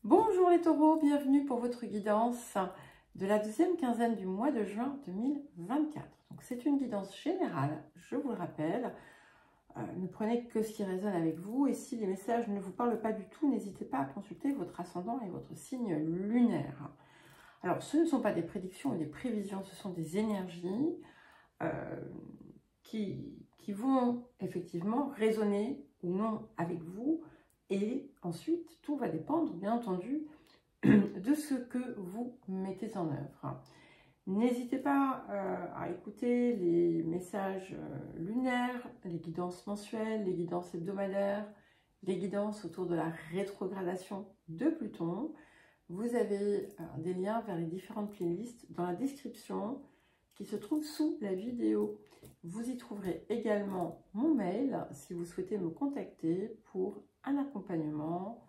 Bonjour les taureaux, bienvenue pour votre guidance de la deuxième quinzaine du mois de juin 2024. Donc c'est une guidance générale, je vous le rappelle. Ne prenez que ce qui résonne avec vous et si les messages ne vous parlent pas du tout, n'hésitez pas à consulter votre ascendant et votre signe lunaire. Alors ce ne sont pas des prédictions ou des prévisions, ce sont des énergies qui vont effectivement résonner ou non avec vous. Et ensuite, tout va dépendre, bien entendu, de ce que vous mettez en œuvre. N'hésitez pas à écouter les messages lunaires, les guidances mensuelles, les guidances hebdomadaires, les guidances autour de la rétrogradation de Pluton. Vous avez des liens vers les différentes playlists dans la description qui se trouve sous la vidéo. Vous y trouverez également mon mail si vous souhaitez me contacter pour un accompagnement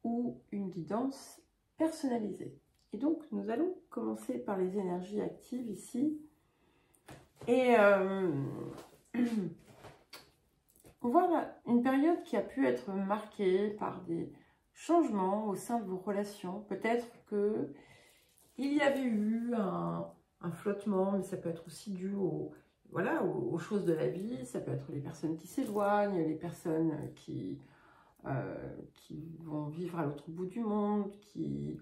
ou une guidance personnalisée. Et donc, nous allons commencer par les énergies actives ici. Et voilà, une période qui a pu être marquée par des changements au sein de vos relations. Peut-être que il y avait eu un flottement, mais ça peut être aussi dû aux choses de la vie. Ça peut être les personnes qui s'éloignent, les personnes qui vont vivre à l'autre bout du monde, qui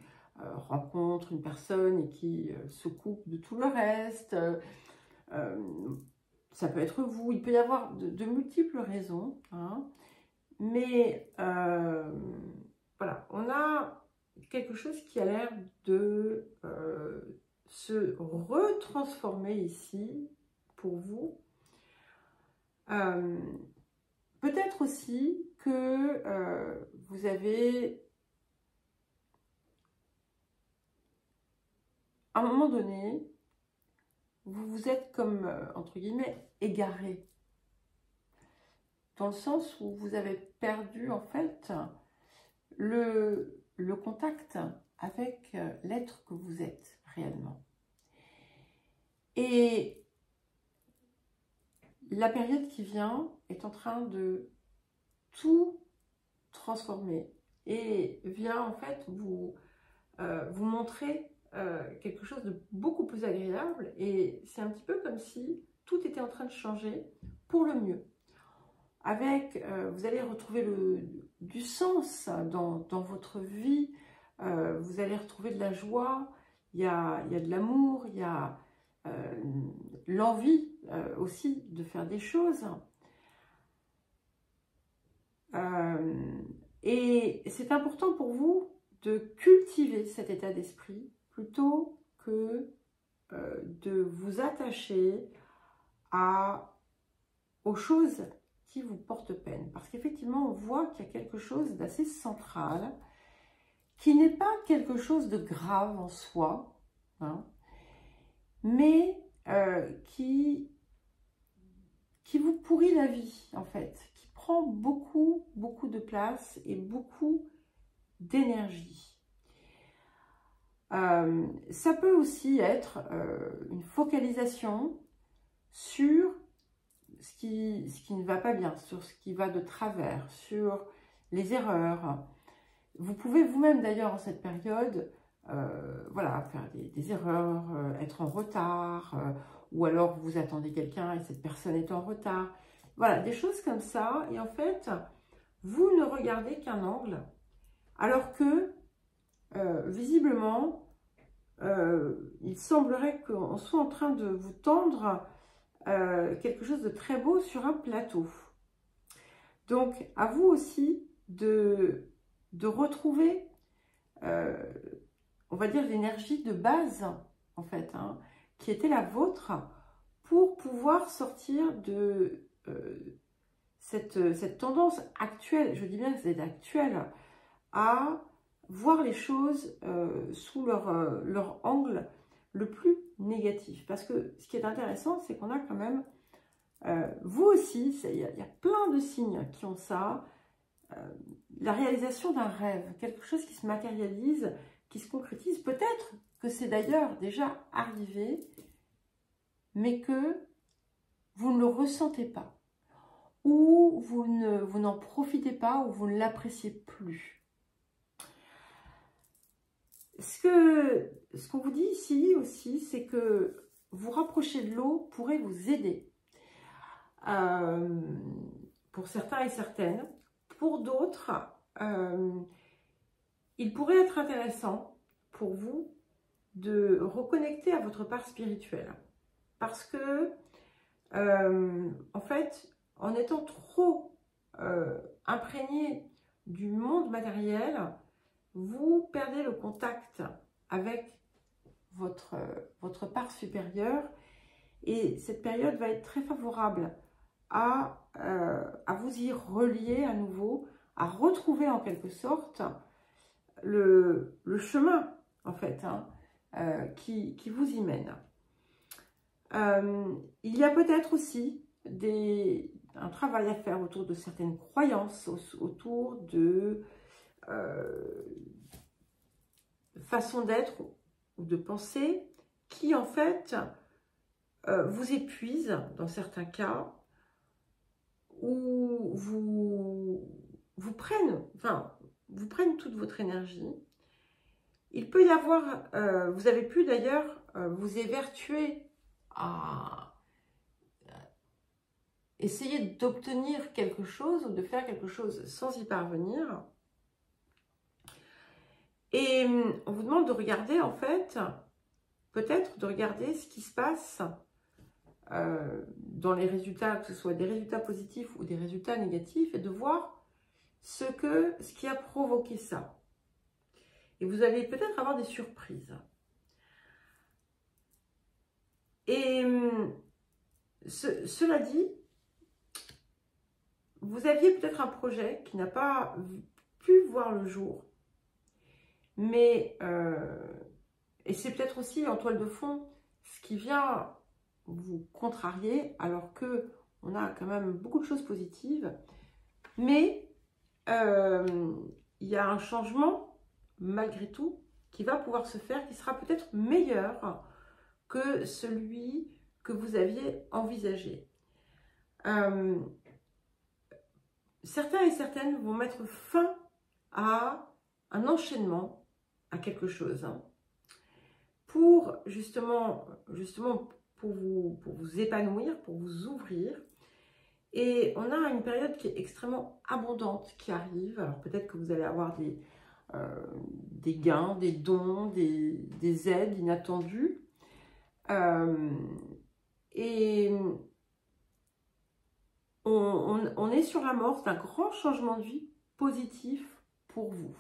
rencontrent une personne et qui se coupent de tout le reste. Ça peut être vous, il peut y avoir de multiples raisons, hein. Mais voilà, on a quelque chose qui a l'air de se retransformer ici pour vous. Peut-être aussi que vous avez, à un moment donné, vous vous êtes comme, entre guillemets, égaré. Dans le sens où vous avez perdu, en fait, le contact avec l'être que vous êtes réellement. Et la période qui vient est en train de tout transformer et vient en fait vous montrer quelque chose de beaucoup plus agréable, et c'est un petit peu comme si tout était en train de changer pour le mieux. Avec, vous allez retrouver du sens dans votre vie, vous allez retrouver de la joie, il y a de l'amour, il y a l'envie aussi de faire des choses. Et c'est important pour vous de cultiver cet état d'esprit plutôt que de vous attacher aux choses qui vous portent peine. Parce qu'effectivement, on voit qu'il y a quelque chose d'assez central, qui n'est pas quelque chose de grave en soi, hein, mais qui vous pourrit la vie, en fait, qui prend beaucoup de place et beaucoup d'énergie. Ça peut aussi être une focalisation sur ce qui ne va pas bien, sur ce qui va de travers, sur les erreurs. Vous pouvez vous-même d'ailleurs en cette période voilà, faire des erreurs, être en retard, ou alors vous attendez quelqu'un et cette personne est en retard. Voilà, des choses comme ça. Et en fait, vous ne regardez qu'un angle, alors que visiblement, il semblerait qu'on soit en train de vous tendre quelque chose de très beau sur un plateau. Donc, à vous aussi de retrouver, on va dire, l'énergie de base, en fait, hein, qui était la vôtre, pour pouvoir sortir de cette tendance actuelle, je dis bien que c'est actuelle, à voir les choses sous leur angle le plus négatif. Parce que ce qui est intéressant, c'est qu'on a quand même, vous aussi, il y a plein de signes qui ont ça, la réalisation d'un rêve, quelque chose qui se matérialise, qui se concrétise. Peut-être que c'est d'ailleurs déjà arrivé, mais que vous ne le ressentez pas, ou vous n'en profitez pas, ou vous ne l'appréciez plus. Ce qu'on vous dit ici aussi, c'est que vous rapprocher de l'eau pourrait vous aider. Pour certains et certaines. Pour d'autres, il pourrait être intéressant pour vous de reconnecter à votre part spirituelle. Parce que, en fait, en étant trop imprégné du monde matériel, vous perdez le contact avec votre part supérieure. Et cette période va être très favorable à vous y relier à nouveau, à retrouver en quelque sorte le chemin, en fait, hein, qui vous y mène. Il y a peut-être aussi un travail à faire autour de certaines croyances, autour de façons d'être ou de penser qui, en fait, vous épuisent dans certains cas, ou vous prennent toute votre énergie. Il peut y avoir, vous avez pu d'ailleurs vous évertuer à essayer d'obtenir quelque chose ou de faire quelque chose sans y parvenir. Et on vous demande de regarder, en fait, peut-être de regarder ce qui se passe dans les résultats, que ce soit des résultats positifs ou des résultats négatifs, et de voir ce qui a provoqué ça. Et vous allez peut-être avoir des surprises. Et cela dit, vous aviez peut-être un projet qui n'a pas pu voir le jour, mais, et c'est peut-être aussi en toile de fond ce qui vient vous contrarier, alors que on a quand même beaucoup de choses positives, mais il y a un changement malgré tout qui va pouvoir se faire, qui sera peut-être meilleur que celui que vous aviez envisagé. Certains et certaines vont mettre fin à un enchaînement, à quelque chose, hein, pour justement pour vous épanouir, pour vous ouvrir. Et on a une période qui est extrêmement abondante qui arrive. Alors peut-être que vous allez avoir des gains, des dons, des aides inattendues. Et on est sur l'amorce d'un grand changement de vie positif pour vous.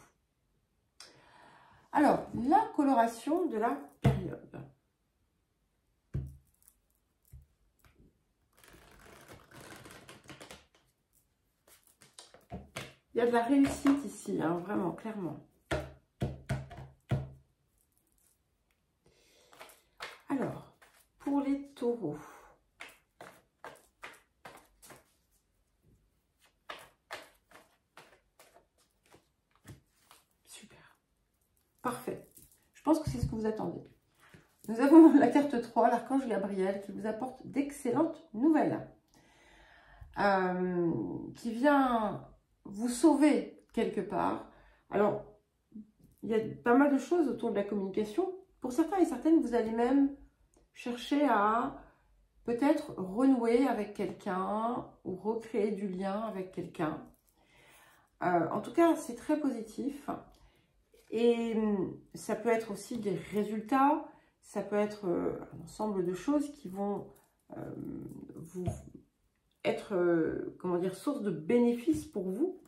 Alors, la coloration de la période. Il y a de la réussite ici, hein, vraiment, clairement. Alors, pour les taureaux. Super. Parfait. Je pense que c'est ce que vous attendez. Nous avons la carte 3, l'archange Gabriel, qui vous apporte d'excellentes nouvelles. Qui vient vous sauver quelque part. Alors, il y a pas mal de choses autour de la communication. Pour certains et certaines, vous allez même chercher à peut-être renouer avec quelqu'un ou recréer du lien avec quelqu'un. En tout cas, c'est très positif. Et ça peut être aussi des résultats, ça peut être un ensemble de choses qui vont vous être, comment dire, source de bénéfices pour vous.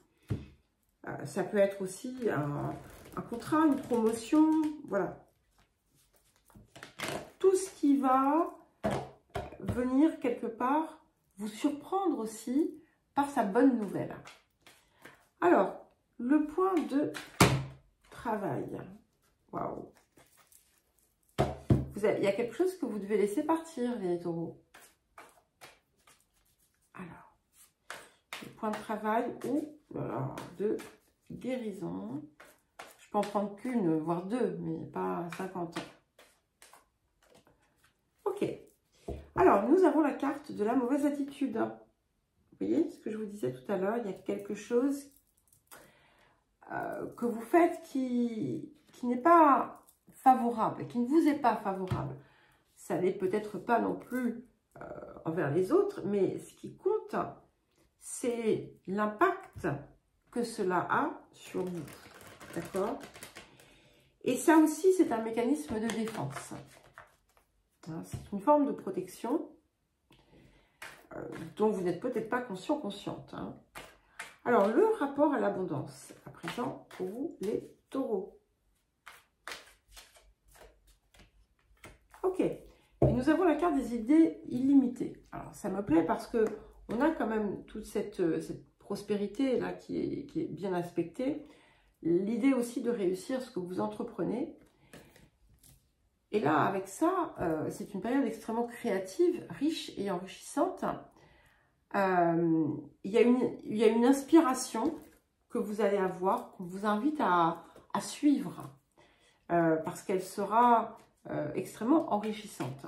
Ça peut être aussi un contrat, une promotion, voilà. Tout ce qui va venir quelque part vous surprendre aussi par sa bonne nouvelle. Alors, le point de travail. Waouh! Il y a quelque chose que vous devez laisser partir, les taureaux. Alors, le point de travail ou de guérison. Je peux en prendre qu'une, voire deux, mais pas 50 ans. Ok. Alors, nous avons la carte de la mauvaise attitude. Vous voyez ce que je vous disais tout à l'heure, il y a quelque chose que vous faites qui n'est pas favorable, qui ne vous est pas favorable, ça n'est peut-être pas non plus envers les autres, mais ce qui compte, c'est l'impact que cela a sur vous. D'accord? Et ça aussi, c'est un mécanisme de défense. C'est une forme de protection dont vous n'êtes peut-être pas conscient, consciente. Alors, le rapport à l'abondance, à présent, pour vous, les taureaux. Ok. Et nous avons la carte des idées illimitées. Alors, ça me plaît parce que on a quand même toute cette prospérité là qui est bien aspectée. L'idée aussi de réussir ce que vous entreprenez. Et là, avec ça, c'est une période extrêmement créative, riche et enrichissante. Il y a une inspiration que vous allez avoir, qu'on vous invite à suivre, parce qu'elle sera extrêmement enrichissante.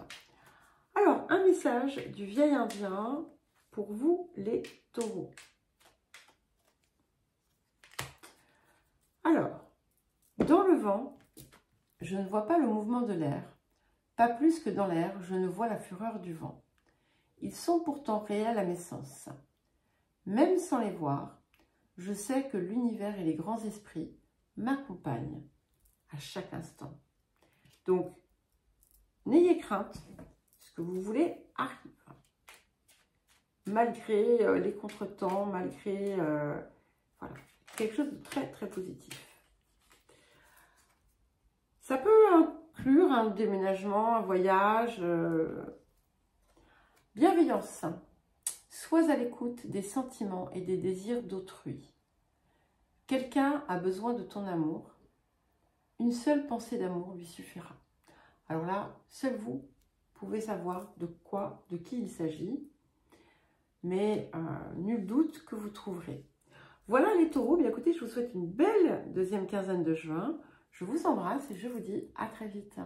Alors, un message du vieil indien pour vous, les taureaux. Alors, dans le vent, je ne vois pas le mouvement de l'air. Pas plus que dans l'air, je ne vois la fureur du vent. Ils sont pourtant réels à mes sens. Même sans les voir, je sais que l'univers et les grands esprits m'accompagnent à chaque instant. Donc, n'ayez crainte, ce que vous voulez arrive. Malgré les contretemps, malgré voilà, quelque chose de très très positif. Ça peut inclure un déménagement, un voyage, bienveillance. Sois à l'écoute des sentiments et des désirs d'autrui. Quelqu'un a besoin de ton amour. Une seule pensée d'amour lui suffira. Alors là, seul vous pouvez savoir de qui il s'agit. Mais nul doute que vous trouverez. Voilà les taureaux. Bien écoutez, je vous souhaite une belle deuxième quinzaine de juin. Je vous embrasse et je vous dis à très vite.